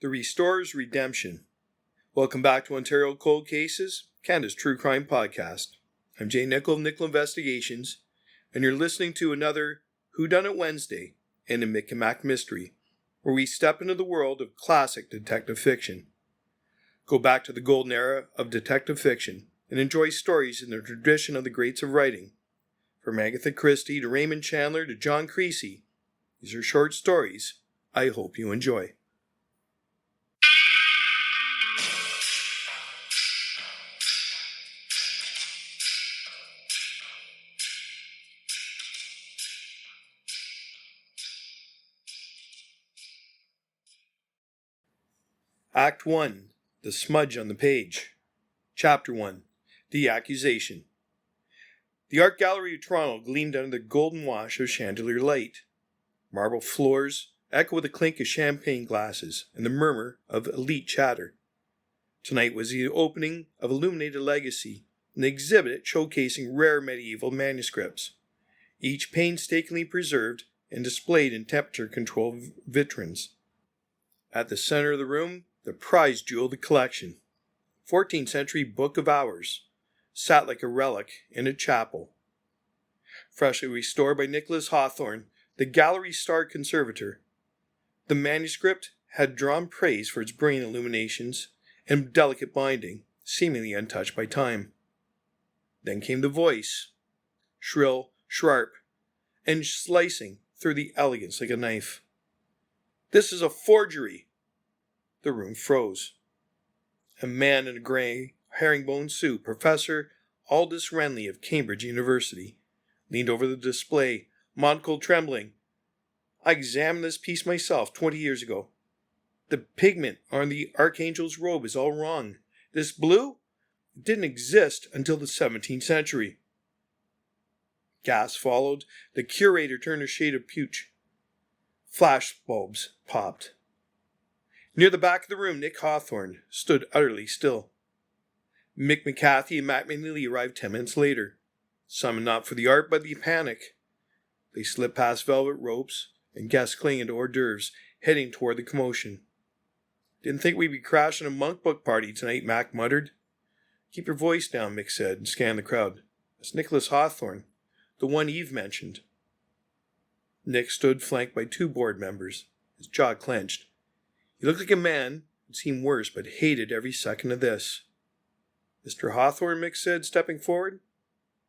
The Restorer's Redemption. Welcome back to Ontario Cold Cases, Canada's true crime podcast. I'm Jay Nickel of Nickel Investigations, and you're listening to another Whodunit Wednesday and a Mick and Mack mystery, where we step into the world of classic detective fiction. Go back to the golden era of detective fiction and enjoy stories in the tradition of the greats of writing. From Agatha Christie to Raymond Chandler to John Creasy, these are short stories I hope you enjoy. Act 1. The Smudge on the Page. Chapter 1. The Accusation. The Art Gallery of Toronto gleamed under the golden wash of chandelier light. Marble floors echoed with the clink of champagne glasses and the murmur of elite chatter. Tonight was the opening of Illuminated Legacy, an exhibit showcasing rare medieval manuscripts, each painstakingly preserved and displayed in temperature-controlled vitrines. At the center of the room, the prize jewel of the collection, 14th century Book of Hours, sat like a relic in a chapel. Freshly restored by Nicholas Hawthorne, the gallery's star conservator, the manuscript had drawn praise for its brilliant illuminations and delicate binding, seemingly untouched by time. Then came the voice, shrill, sharp, and slicing through the elegance like a knife. "This is a forgery!" The room froze. A man in a grey, herringbone suit, Professor Aldous Renly of Cambridge University, leaned over the display, monocle trembling. "I examined this piece myself 20 years ago. The pigment on the Archangel's robe is all wrong. This blue? It didn't exist until the 17th century. Gas followed. The curator turned a shade of peach. Flash bulbs popped. Near the back of the room, Nick Hawthorne stood utterly still. McCathie and MacNeely arrived 10 minutes later, summoned not for the art but the panic. They slipped past velvet ropes and guests clinging to hors d'oeuvres, heading toward the commotion. "Didn't think we'd be crashing a monk book party tonight," Mac muttered. "Keep your voice down," Mick said, and scanned the crowd. "That's Nicholas Hawthorne, the one Eve mentioned." Nick stood flanked by 2 board members, his jaw clenched. He looked like a man who'd seen worse but hated every second of this. "Mr. Hawthorne," Mick said, stepping forward.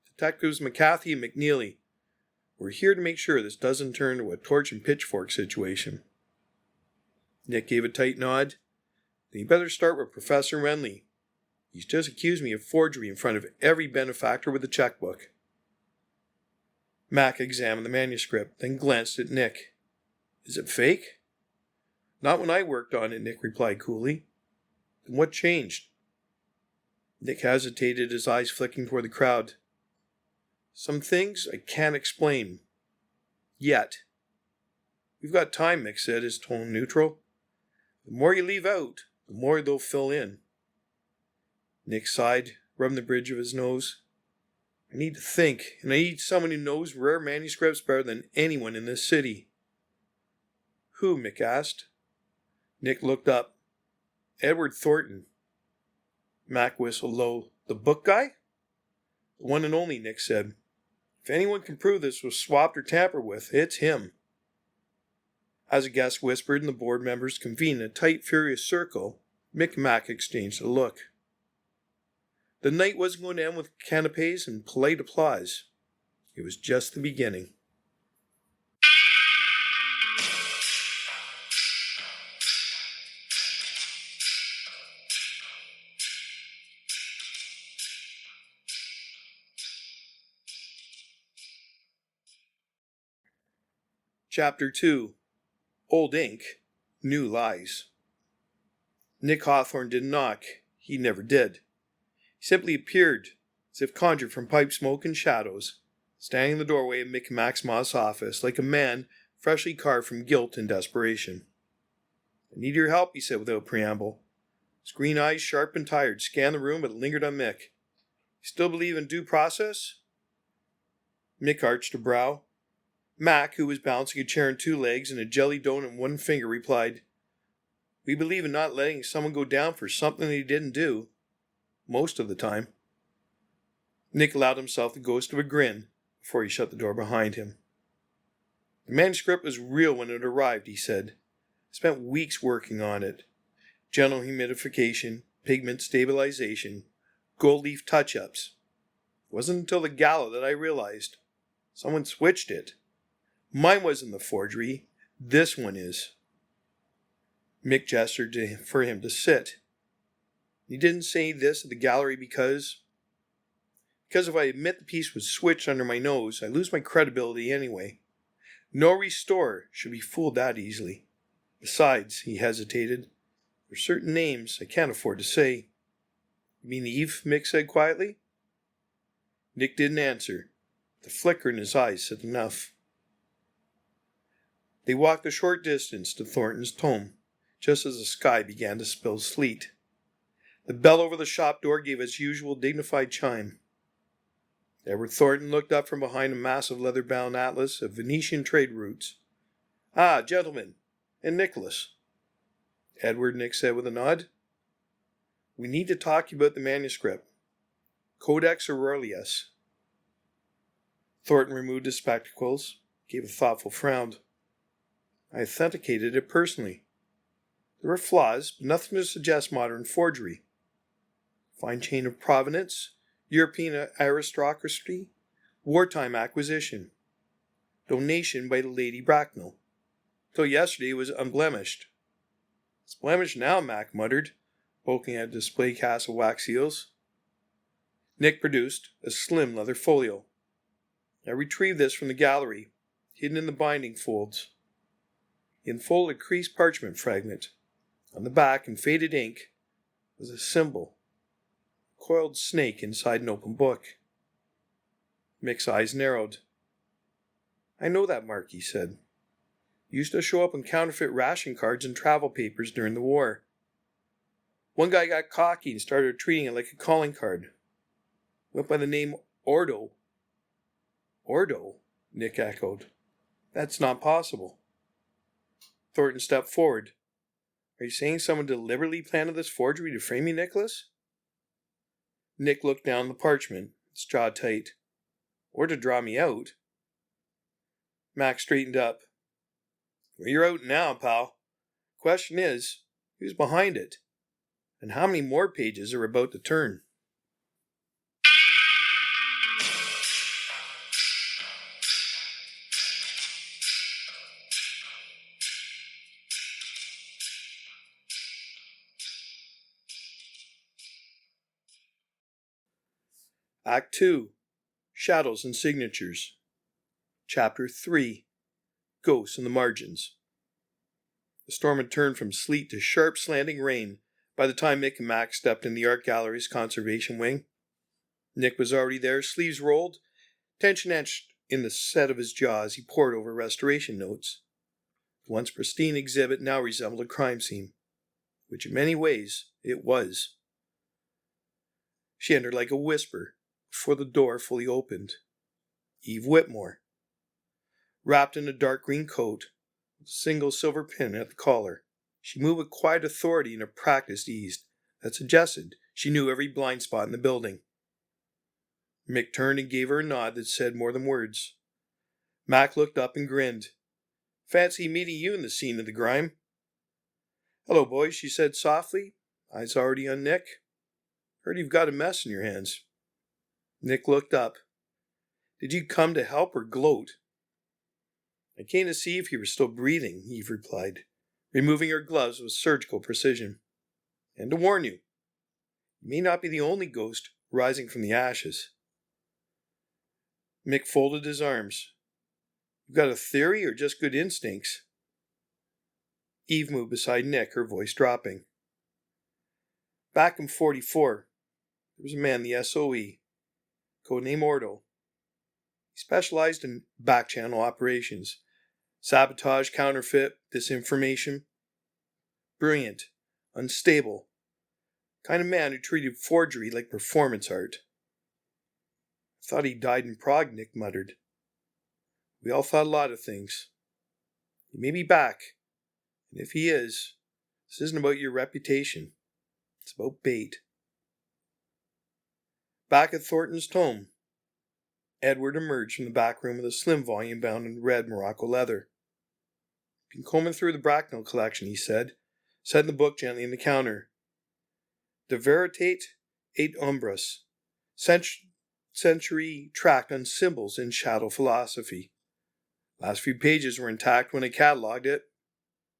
"Detectives McCathie and MacNeely. We're here to make sure this doesn't turn into a torch and pitchfork situation." Nick gave a tight nod. "Then you better start with Professor Renly. He's just accused me of forgery in front of every benefactor with a checkbook." Mac examined the manuscript, then glanced at Nick. "Is it fake?" "Not when I worked on it," Nick replied coolly. "Then what changed?" Nick hesitated, his eyes flicking toward the crowd. "Some things I can't explain. Yet." "We've got time," Mick said, his tone neutral. "The more you leave out, the more they'll fill in." Nick sighed, rubbing the bridge of his nose. "I need to think, and I need someone who knows rare manuscripts better than anyone in this city." "Who?" Mick asked. Nick looked up. "Edward Thornton." Mac whistled low. "The book guy?" "The one and only," Nick said. "If anyone can prove this was swapped or tampered with, it's him." As the guests whispered and the board members convened in a tight, furious circle, Mick and Mac exchanged a look. The night wasn't going to end with canapes and polite applause. It was just the beginning. Chapter 2. Old Ink, New Lies. Nick Hawthorne didn't knock. He never did. He simply appeared, as if conjured from pipe smoke and shadows, standing in the doorway of Mick and Mack's Moss office, like a man freshly carved from guilt and desperation. "I need your help," he said without preamble. His green eyes, sharp and tired, scanned the room but lingered on Mick. "You still believe in due process?" Mick arched a brow. Mac, who was balancing a chair on 2 legs and a jelly donut in one finger, replied, We believe in not letting someone go down for something they didn't do. Most of the time. Nick allowed himself the ghost of a grin before he shut the door behind him. The manuscript was real when it arrived, he said. I spent weeks working on it. Gentle humidification, pigment stabilization, gold leaf touch-ups. It wasn't until the gala that I realized. Someone switched it. Mine wasn't the forgery. This one is. Mick gestured for him to sit. He didn't say this at the gallery because if I admit the piece was switched under my nose, I lose my credibility anyway. No restorer should be fooled that easily. Besides, he hesitated, there are certain names I can't afford to say. You mean Eve? Mick said quietly. Nick didn't answer. The flicker in his eyes said enough. They walked a short distance to Thornton's home, just as the sky began to spill sleet. The bell over the shop door gave its usual dignified chime. Edward Thornton looked up from behind a massive leather-bound atlas of Venetian trade routes. Ah, gentlemen, and Nicholas. Edward, Nick said with a nod. We need to talk about the manuscript. Codex Aurelius. Thornton removed his spectacles, gave a thoughtful frown. I authenticated it personally. There were flaws, but nothing to suggest modern forgery. Fine chain of provenance, European aristocracy, wartime acquisition. Donation by the Lady Bracknell. Till yesterday it was unblemished. It's blemished now, Mac muttered, poking at a display cast of wax seals. Nick produced a slim leather folio. I retrieved this from the gallery, hidden in the binding folds. He unfolded a creased parchment fragment. On the back, in faded ink, was a symbol. A coiled snake inside an open book. Mick's eyes narrowed. I know that mark, he said. It used to show up on counterfeit ration cards and travel papers during the war. One guy got cocky and started treating it like a calling card. Went by the name Ordo. Ordo? Nick echoed. That's not possible. Thornton stepped forward. Are you saying someone deliberately planted this forgery to frame you, Nicholas? Nick looked down the parchment, his jaw tight. Or to draw me out. Mac straightened up. Well, you're out now, pal. Question is, who's behind it? And how many more pages are about to turn? Act 2. Shadows and Signatures. Chapter 3. Ghosts in the Margins. The storm had turned from sleet to sharp slanting rain by the time Mick and Mack stepped in the art gallery's conservation wing. Nick was already there, sleeves rolled, tension etched in the set of his jaw as he pored over restoration notes. The once pristine exhibit now resembled a crime scene, which in many ways it was. She entered like a whisper before the door fully opened. Eve Whitmore, wrapped in a dark green coat with a single silver pin at the collar. She moved with quiet authority and a practiced ease that suggested she knew every blind spot in the building. Mick turned and gave her a nod that said more than words. Mac looked up and grinned. Fancy meeting you in the scene of the grime. Hello, boys, she said softly, eyes already on Nick. Heard you've got a mess in your hands. Nick looked up. Did you come to help or gloat? I came to see if you were still breathing, Eve replied, removing her gloves with surgical precision. And to warn you, you may not be the only ghost rising from the ashes. Mick folded his arms. You got a theory or just good instincts? Eve moved beside Nick, her voice dropping. Back in 44, there was a man, the SOE, codename Ordo. He specialized in back-channel operations, sabotage, counterfeit, disinformation. Brilliant, unstable, kind of man who treated forgery like performance art. I thought he died in Prague, Nick muttered. We all thought a lot of things. He may be back, and if he is, This isn't about your reputation. It's about bait. Back at Thornton's tome, Edward emerged from the back room with a slim volume bound in red Morocco leather. "Been combing through the Bracknell collection," he said, setting the book gently on the counter. "De veritate et umbras, century tract on symbols in shadow philosophy. Last few pages were intact when I catalogued it.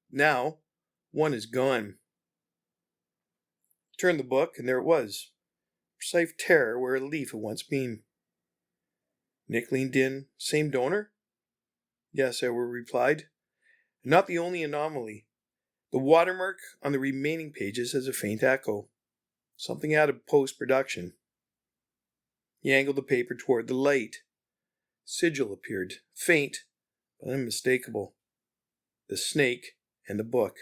Now, one is gone." Turned the book, and there it was, precise terror where a leaf had once been. Nick leaned in. "Same donor?" "Yes," Edward replied. "And not the only anomaly. The watermark on the remaining pages has a faint echo. Something out of post-production." He angled the paper toward the light. Sigil appeared, faint, but unmistakable. The snake and the book.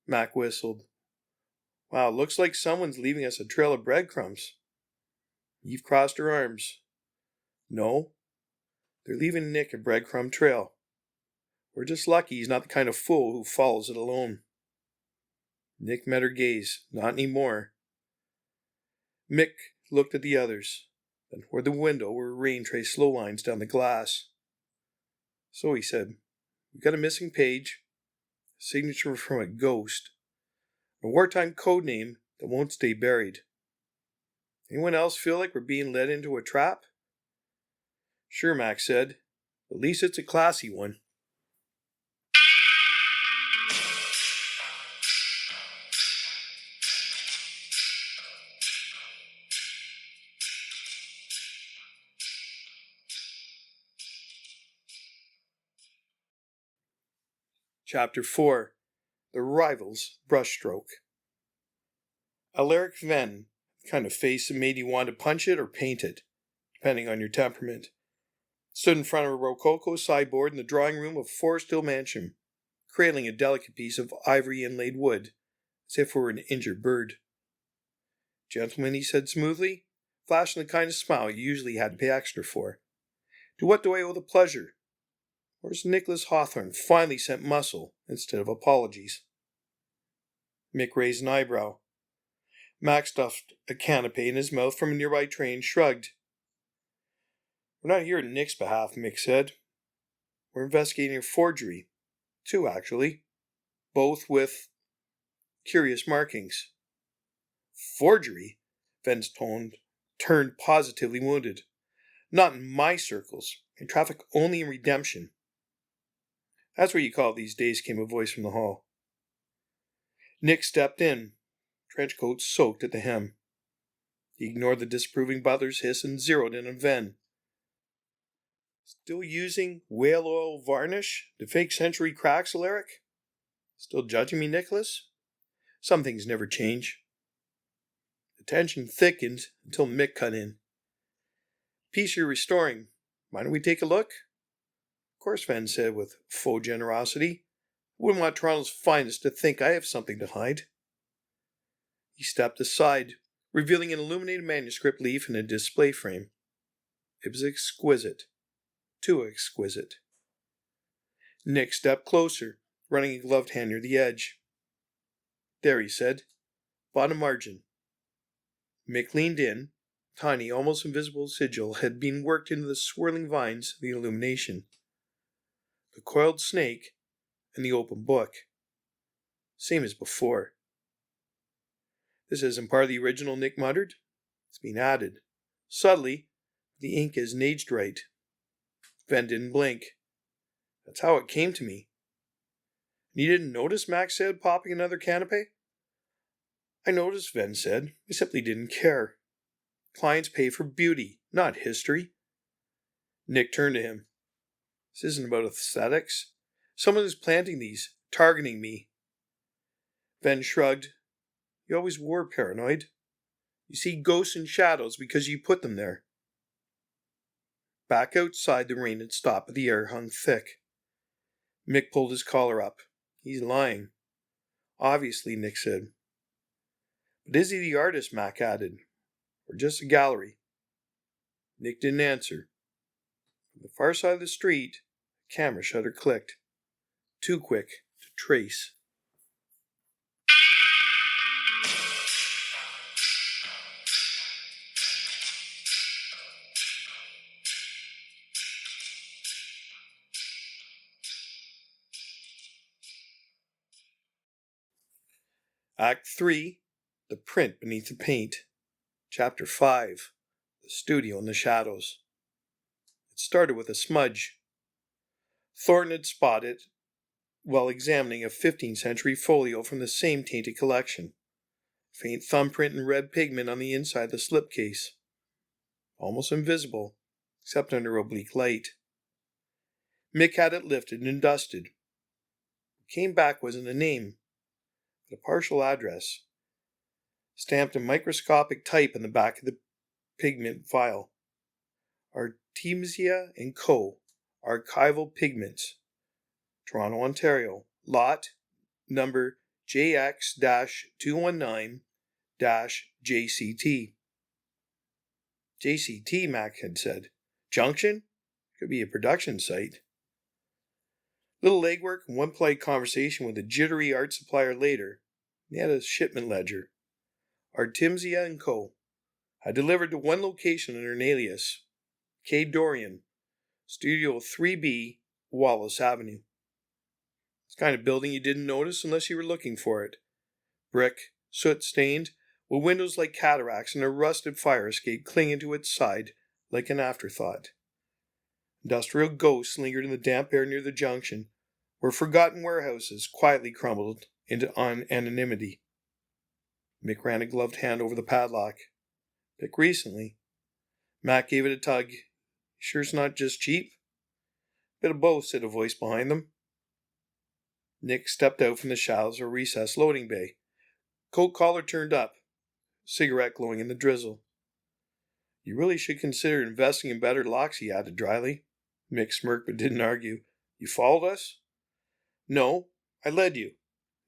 Mac whistled. "Wow, looks like someone's leaving us a trail of breadcrumbs." Eve crossed her arms. "No, they're leaving Nick a breadcrumb trail. We're just lucky he's not the kind of fool who follows it alone." Nick met her gaze. "Not anymore." Mick looked at the others, then toward the window where rain traced slow lines down the glass. "So," he said, "we've got a missing page, a signature from a ghost, a wartime code name that won't stay buried. Anyone else feel like we're being led into a trap?" "Sure," Mac said. "At least it's a classy one." Chapter 4. The Rival's Brushstroke. Alaric Venn, the kind of face that made you want to punch it or paint it, depending on your temperament, stood in front of a rococo sideboard in the drawing room of Forest Hill Mansion, cradling a delicate piece of ivory inlaid wood, as if it were an injured bird. "Gentlemen," he said smoothly, flashing the kind of smile you usually had to pay extra for, "to what do I owe the pleasure? Where's Nicholas Hawthorne finally sent muscle instead of apologies?" Mick raised an eyebrow. Mac stuffed a canapé in his mouth from a nearby tray and shrugged. "We're not here in Nick's behalf," Mick said. "We're investigating a forgery. 2, actually. Both with curious markings." "Forgery?" Venn's tone turned positively wounded. "Not in my circles. I traffic only in redemption." "That's what you call it these days," came a voice from the hall. Nick stepped in, trench coat soaked at the hem. He ignored the disapproving butler's hiss and zeroed in on Venn. "Still using whale oil varnish to fake century cracks, Alaric? Still judging me, Nicholas? Some things never change." The tension thickened until Mick cut in. "Piece you're restoring. Mind if we take a look?" "Of course," Venn said with faux generosity. "I wouldn't want Toronto's finest to think I have something to hide." He stepped aside, revealing an illuminated manuscript leaf in a display frame. It was exquisite. Too exquisite. Nick stepped closer, running a gloved hand near the edge. "There," he said. "Bottom margin." Mick leaned in. Tiny, almost invisible sigil had been worked into the swirling vines of the illumination. The coiled snake and the open book. Same as before. "This isn't part of the original," Nick muttered. "It's been added. Subtly, but the ink isn't aged right." Venn didn't blink. "That's how it came to me." "And you didn't notice?" Max said, popping another canapé. "I noticed," Venn said. "I simply didn't care. Clients pay for beauty, not history." Nick turned to him. "This isn't about aesthetics. Someone is planting these, targeting me." Venn shrugged. "You always were paranoid. You see ghosts and shadows because you put them there." Back outside, the rain had stopped, but the air hung thick. Mick pulled his collar up. "He's lying." "Obviously," Nick said. "But is he the artist?" Mac added. "Or just a gallery?" Nick didn't answer. From the far side of the street, a camera shutter clicked. Too quick to trace. Act 3, The Print Beneath the Paint. Chapter 5, The Studio in the Shadows. It started with a smudge. Thornton had spotted while examining a 15th century folio from the same tainted collection. Faint thumbprint and red pigment on the inside of the slipcase. Almost invisible, except under oblique light. Mick had it lifted and dusted. What came back wasn't a name, but a partial address, stamped in microscopic type in the back of the pigment file. Artemisia & Co. Archival Pigments, Toronto, Ontario. Lot number JX-219-JCT. JCT, Mac had said. Junction? Could be a production site. Little legwork and one polite conversation with a jittery art supplier later. They had a shipment ledger. Artemisia & Co. had delivered to one location under an alias. K. Dorian, Studio 3B, Wallace Avenue. It's the kind of building you didn't notice unless you were looking for it. Brick, soot-stained, with windows like cataracts and a rusted fire escape clinging to its side like an afterthought. Industrial ghosts lingered in the damp air near the junction, where forgotten warehouses quietly crumbled into anonymity. Mick ran a gloved hand over the padlock. Picked recently. Mac gave it a tug. Sure it's not just cheap? Bit of both, said a voice behind them. Nick stepped out from the shadows of a recessed loading bay. Coat collar turned up, cigarette glowing in the drizzle. You really should consider investing in better locks, he added dryly. Mick smirked but didn't argue. You followed us? No, I led you.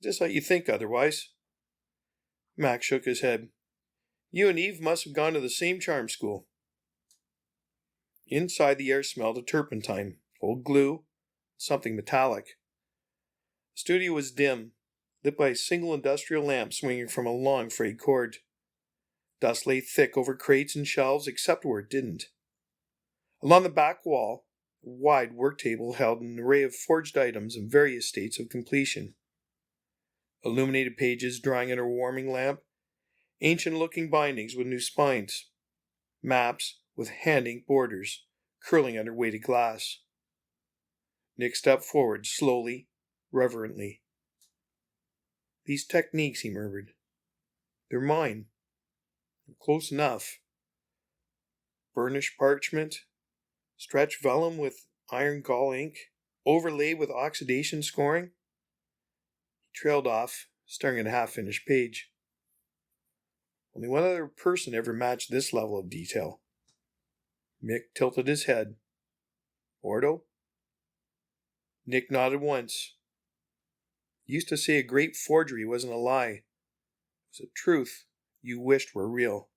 Just let you think otherwise. Mac shook his head. You and Eve must have gone to the same charm school. Inside, the air smelled of turpentine, old glue, something metallic. The studio was dim, lit by a single industrial lamp swinging from a long frayed cord. Dust lay thick over crates and shelves, except where it didn't. Along the back wall, a wide work table held an array of forged items in various states of completion. Illuminated pages drying under a warming lamp, ancient-looking bindings with new spines, maps with hand-ink borders curling under weighted glass. Nick stepped forward slowly, reverently. These techniques, he murmured. They're mine. Close enough. Burnished parchment, stretched vellum with iron gall ink, overlaid with oxidation scoring. He trailed off, staring at a half-finished page. Only one other person ever matched this level of detail. Mick tilted his head. Ordo? Nick nodded once. He used to say a great forgery wasn't a lie. It was a truth you wished were real.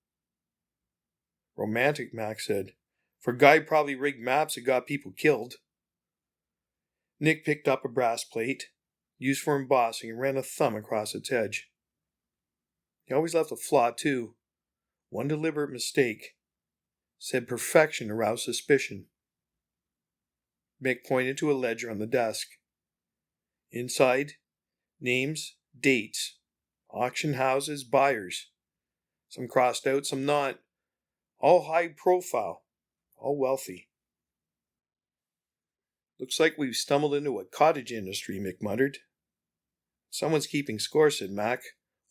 Romantic, Mac said. For a guy probably rigged maps that got people killed. Nick picked up a brass plate, used for embossing, and ran a thumb across its edge. He always left a flaw, too. One deliberate mistake. Said perfection aroused suspicion. Mick pointed to a ledger on the desk. Inside, names, dates, auction houses, buyers. Some crossed out, some not. All high profile, all wealthy. Looks like we've stumbled into a cottage industry, Mick muttered. Someone's keeping score, said Mac,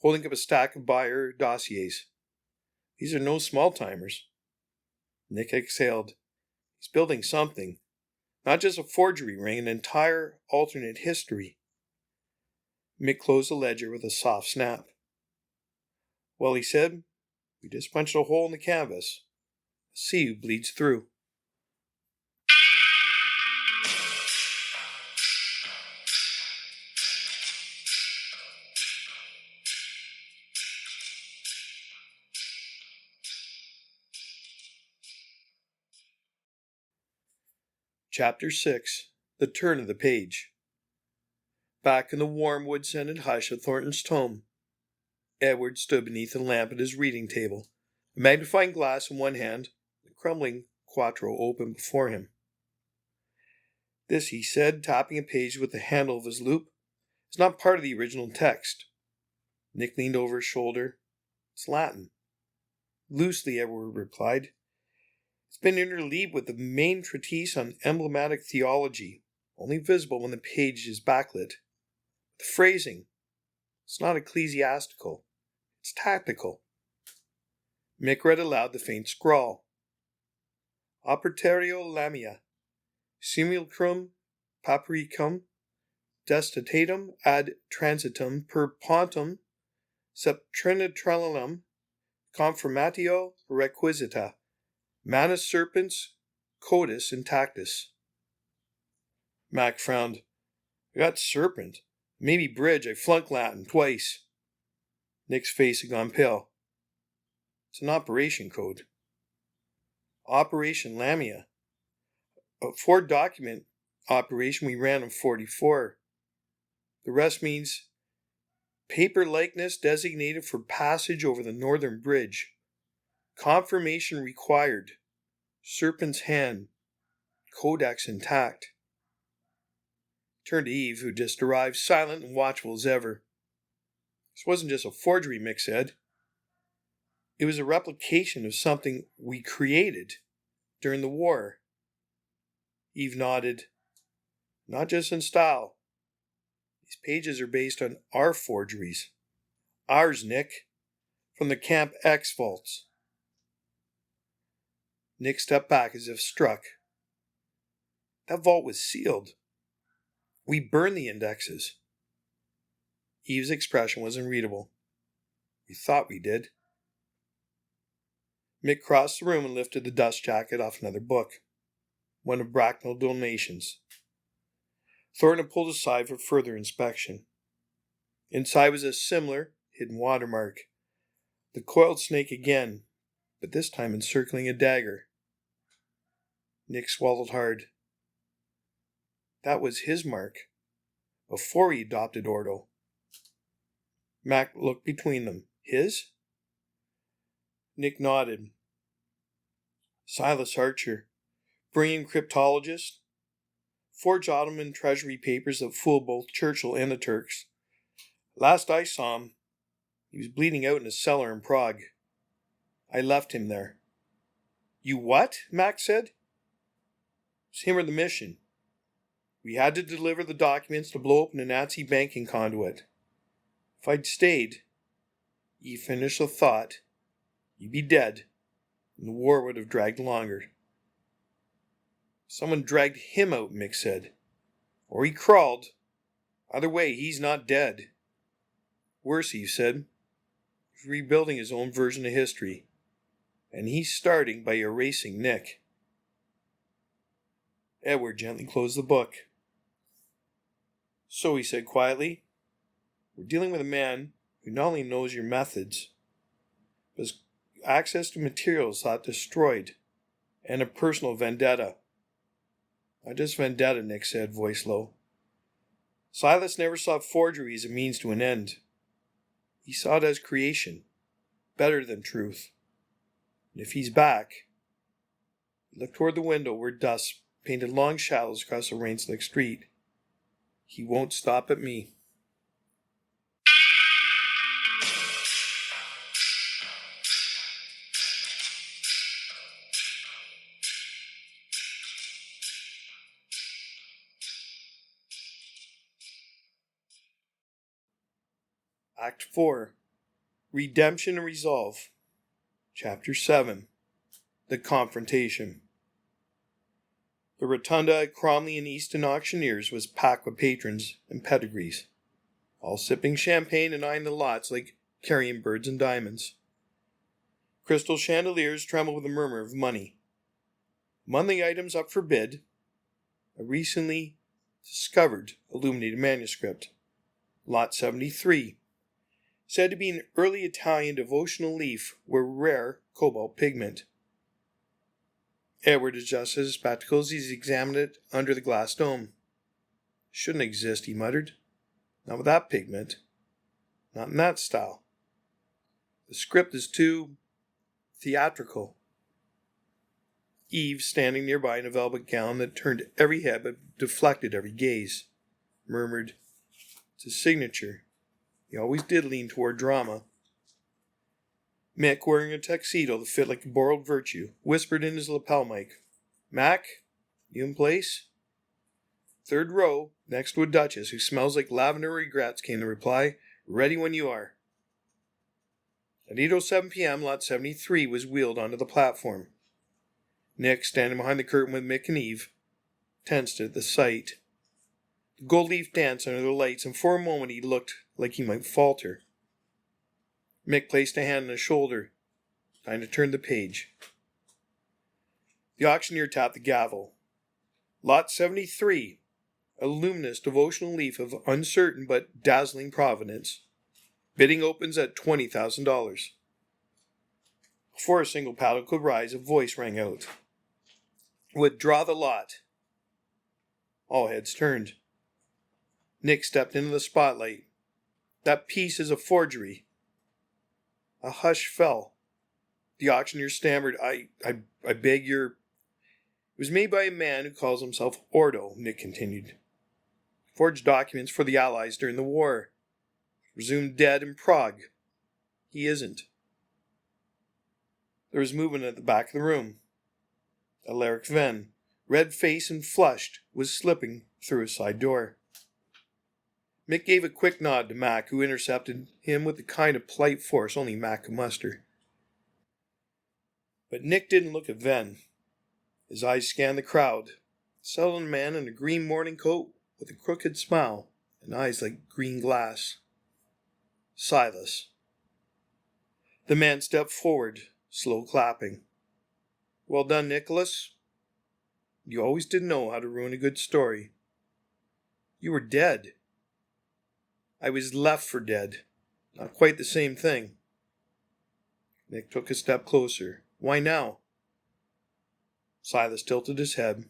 holding up a stack of buyer dossiers. These are no small-timers. Nick exhaled. He's building something. Not just a forgery ring, an entire alternate history. Mick closed the ledger with a soft snap. Well, he said, we just punched a hole in the canvas. Let's see who bleeds through. Chapter 6, The Turn of the Page. Back in the warm wood-scented hush of Thornton's tome, Edward stood beneath the lamp at his reading table, a magnifying glass in one hand, the crumbling quarto open before him. This, he said, tapping a page with the handle of his loupe, is not part of the original text. Nick leaned over his shoulder. It's Latin. Loosely, Edward replied. It's been interleaved with the main treatise on emblematic theology, only visible when the page is backlit. The phrasing, it's not ecclesiastical, it's tactical. Mick read aloud the faint scrawl. Opertario lamia, simulcrum papricum, destatatum ad transitum per pontum, septrinitrilum, confirmatio requisita, manus serpens, codis intactus. Mac frowned. I got serpent. Maybe bridge. I flunked Latin twice. Nick's face had gone pale. It's an operation code. Operation Lamia. A 4-document operation we ran in 44. The rest means paper likeness designated for passage over the northern bridge. Confirmation required. Serpent's hand. Codex intact. Turned to Eve, who just arrived, silent and watchful as ever. This wasn't just a forgery, Mick said. It was a replication of something we created during the war. Eve nodded. Not just in style. These pages are based on our forgeries. Ours, Nick. From the Camp X vaults. Nick stepped back as if struck. That vault was sealed. We burned the indexes. Eve's expression was unreadable. We thought we did. Mick crossed the room and lifted the dust jacket off another book. One of Bracknell donations. Thornton pulled aside for further inspection. Inside was a similar, hidden watermark. The coiled snake again, but this time encircling a dagger. Nick swallowed hard. That was his mark, before he adopted Ordo. Mac looked between them. His? Nick nodded. Silas Archer, brilliant cryptologist, forged Ottoman treasury papers that fooled both Churchill and the Turks. Last I saw him, he was bleeding out in a cellar in Prague. I left him there. You what? Mac said. It was him or the mission. We had to deliver the documents to blow open a Nazi banking conduit. If I'd stayed, Eve finished the thought, you'd be dead, and the war would have dragged longer. Someone dragged him out, Mick said. Or he crawled. Either way, he's not dead. Worse, Eve said. He's rebuilding his own version of history. And he's starting by erasing Nick. Edward gently closed the book. So, he said quietly, we're dealing with a man who not only knows your methods, but has access to materials thought destroyed, and a personal vendetta. Not just vendetta, Nick said, voice low. Silas never saw forgery as a means to an end. He saw it as creation, better than truth. And if he's back, he looked toward the window where dust painted long shadows across the rain-slick street. He won't stop at me. Act 4. Redemption and Resolve. Chapter 7. The Confrontation. The rotunda at Cromley and Easton Auctioneers was packed with patrons and pedigrees, all sipping champagne and eyeing the lots like carrion birds and diamonds. Crystal chandeliers trembled with a murmur of money. Among the items up for bid, a recently discovered illuminated manuscript, Lot 73, said to be an early Italian devotional leaf with rare cobalt pigment. Edward adjusted his spectacles as he examined it under the glass dome. Shouldn't exist, he muttered. Not with that pigment. Not in that style. The script is too theatrical. Eve, standing nearby in a velvet gown that turned every head but deflected every gaze, murmured, It's a signature. He always did lean toward drama. Mick, wearing a tuxedo that fit like a borrowed virtue, whispered in his lapel mic, "Mac, you in place?" "Third row, next to a duchess who smells like lavender regrets," came the reply. "Ready when you are." At 8:07 p.m., Lot 73 was wheeled onto the platform. Nick, standing behind the curtain with Mick and Eve, tensed at the sight. The gold leaf danced under the lights, and for a moment he looked like he might falter. Mick placed a hand on his shoulder, trying to turn the page. The auctioneer tapped the gavel. "Lot 73, a luminous devotional leaf of uncertain but dazzling provenance. Bidding opens at $20,000. Before a single paddle could rise, a voice rang out. "Withdraw the lot." All heads turned. Nick stepped into the spotlight. "That piece is a forgery." A hush fell. The auctioneer stammered, I beg your... "It was made by a man who calls himself Ordo," Nick continued. "Forged documents for the Allies during the war. Presumed dead in Prague. He There was movement at the back of the room. Alaric Venn, red-faced and flushed, was slipping through a side door. Mick gave a quick nod to Mac, who intercepted him with the kind of polite force only Mac could muster. But Nick didn't look at Venn. His eyes scanned the crowd, settled on a man in a green morning coat with a crooked smile and eyes like green glass. Silas. The man stepped forward, slow clapping. "Well done, Nicholas. You always did know how to ruin a good story." "You were dead." "I was left for dead. Not quite the same thing." Nick took a step closer. "Why now?" Silas tilted his head.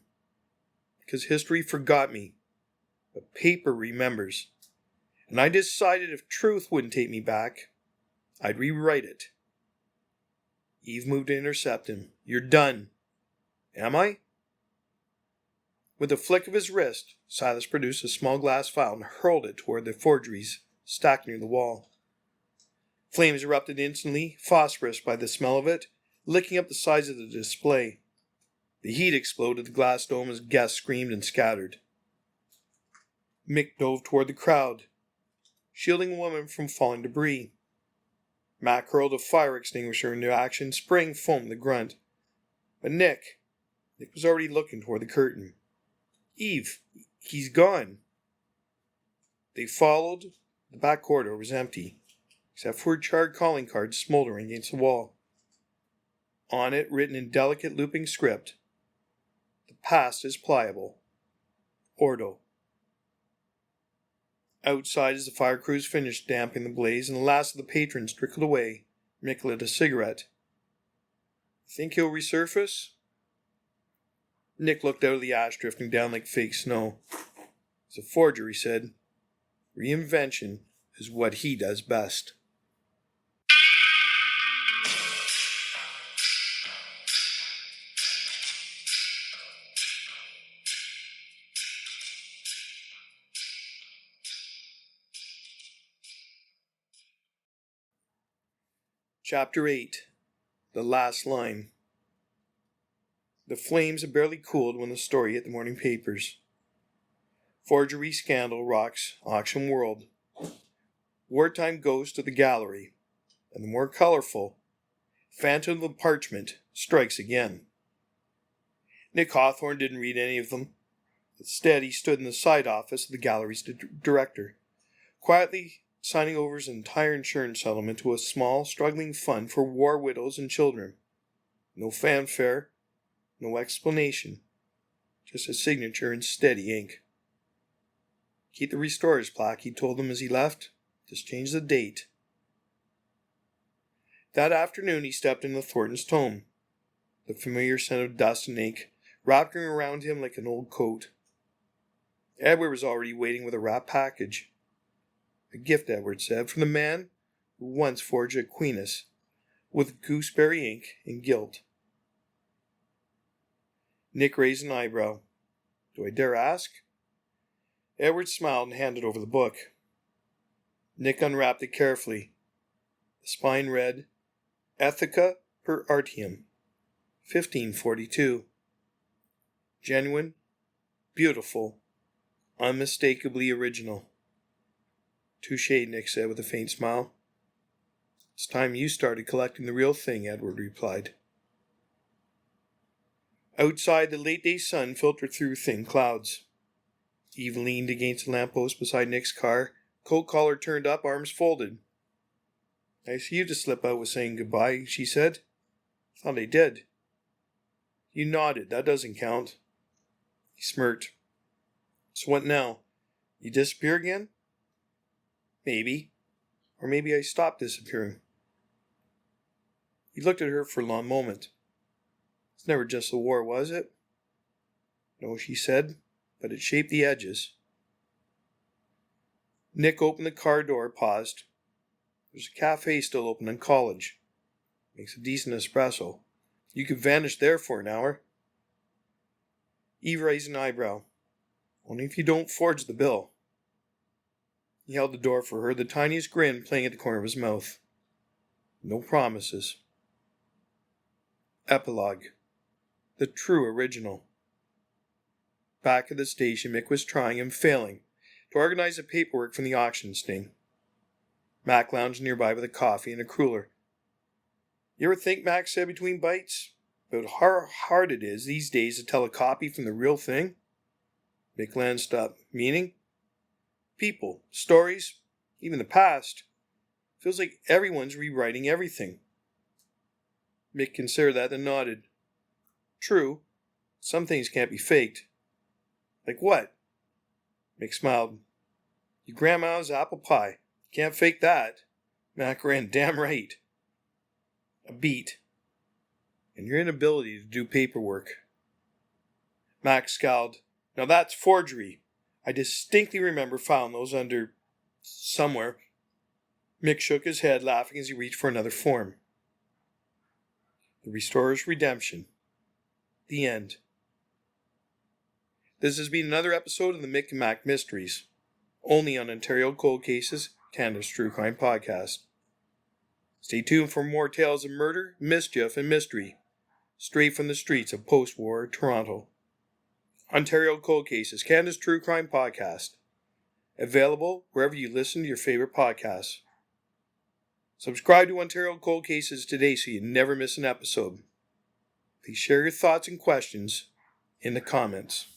"Because history forgot me, but paper remembers. And I decided if truth wouldn't take me back, I'd rewrite it." Eve moved to intercept him. "You're done." "Am I?" With a flick of his wrist, Silas produced a small glass vial and hurled it toward the forgeries stacked near the wall. Flames erupted instantly, phosphorus by the smell of it, licking up the sides of the display. The heat exploded the glass dome as guests screamed and scattered. Mick dove toward the crowd, shielding a woman from falling debris. Mac hurled a fire extinguisher into action, spraying foam the grunt. But Nick was already looking toward the curtain. "Eve, he's gone." They followed. The back corridor was empty, except for a charred calling card smoldering against the wall. On it, written in delicate looping script, "The past is pliable. Ordo." Outside, as the fire crews finished damping the blaze and the last of the patrons trickled away, Mick lit a cigarette. "Think he'll resurface?" Nick looked out of the ash drifting down like fake snow. "It's a forger," he said. "Reinvention is what he does best." Chapter 8. The Last Line. The flames had barely cooled when the story hit the morning papers. Forgery scandal rocks auction world. Wartime ghost of the gallery. And the more colorful, phantom of the parchment strikes again. Nick Hawthorne didn't read any of them. Instead, he stood in the side office of the gallery's director, quietly signing over his entire insurance settlement to a small, struggling fund for war widows and children. No fanfare, no explanation, just a signature in steady ink. "Keep the restorer's plaque," he told them as he left. "Just change the date." That afternoon he stepped into Thornton's tome, the familiar scent of dust and ink wrapping around him like an old coat. Edward was already waiting with a wrapped package. "A gift," Edward said, "from the man who once forged Aquinas with gooseberry ink and gilt." Nick raised an eyebrow. "Do I dare ask?" Edward smiled and handed over the book. Nick unwrapped it carefully. The spine read, Ethica per Artium, 1542. Genuine, beautiful, unmistakably original. Touché, Nick said with a faint smile. It's time you started collecting the real thing, Edward replied. Outside, the late-day sun filtered through thin clouds. Eve leaned against the lamppost beside Nick's car, coat collar turned up, arms folded. Nice of you to slip out with saying goodbye, she said. Thought I did. You nodded. That doesn't count. He smirked. So what now? You disappear again? Maybe. Or maybe I stopped disappearing. He looked at her for a long moment. It's never just the war, was it? No, she said, but it shaped the edges. Nick opened the car door, paused. There's a cafe still open in College. Makes a decent espresso. You could vanish there for an hour. Eve raised an eyebrow. Only if you don't forge the bill. He held the door for her, the tiniest grin playing at the corner of his mouth. No promises. Epilogue. The true original. Back at the station, Mick was trying and failing to organize the paperwork from the auction sting. Mac lounged nearby with a coffee and a cruller. You ever think, Mac said between bites, about how hard it is these days to tell a copy from the real thing? Mick glanced up. Meaning? People, stories, even the past. Feels like everyone's rewriting everything. Mick considered that and nodded. True, some things can't be faked. Like what? Mick smiled. Your grandma's apple pie. Can't fake that. Mac ran damn right. A beat. And your inability to do paperwork. Mac scowled. Now that's forgery. I distinctly remember filing those under somewhere. Mick shook his head, laughing as he reached for another form. The Restorer's Redemption. The end. This has been another episode of the Mick and Mack Mysteries, only on Ontario Cold Cases, Canada's True Crime Podcast. Stay tuned for more tales of murder, mischief, and mystery, straight from the streets of post-war Toronto. Ontario Cold Cases, Canada's True Crime Podcast. Available wherever you listen to your favorite podcasts. Subscribe to Ontario Cold Cases today so you never miss an episode. Please share your thoughts and questions in the comments.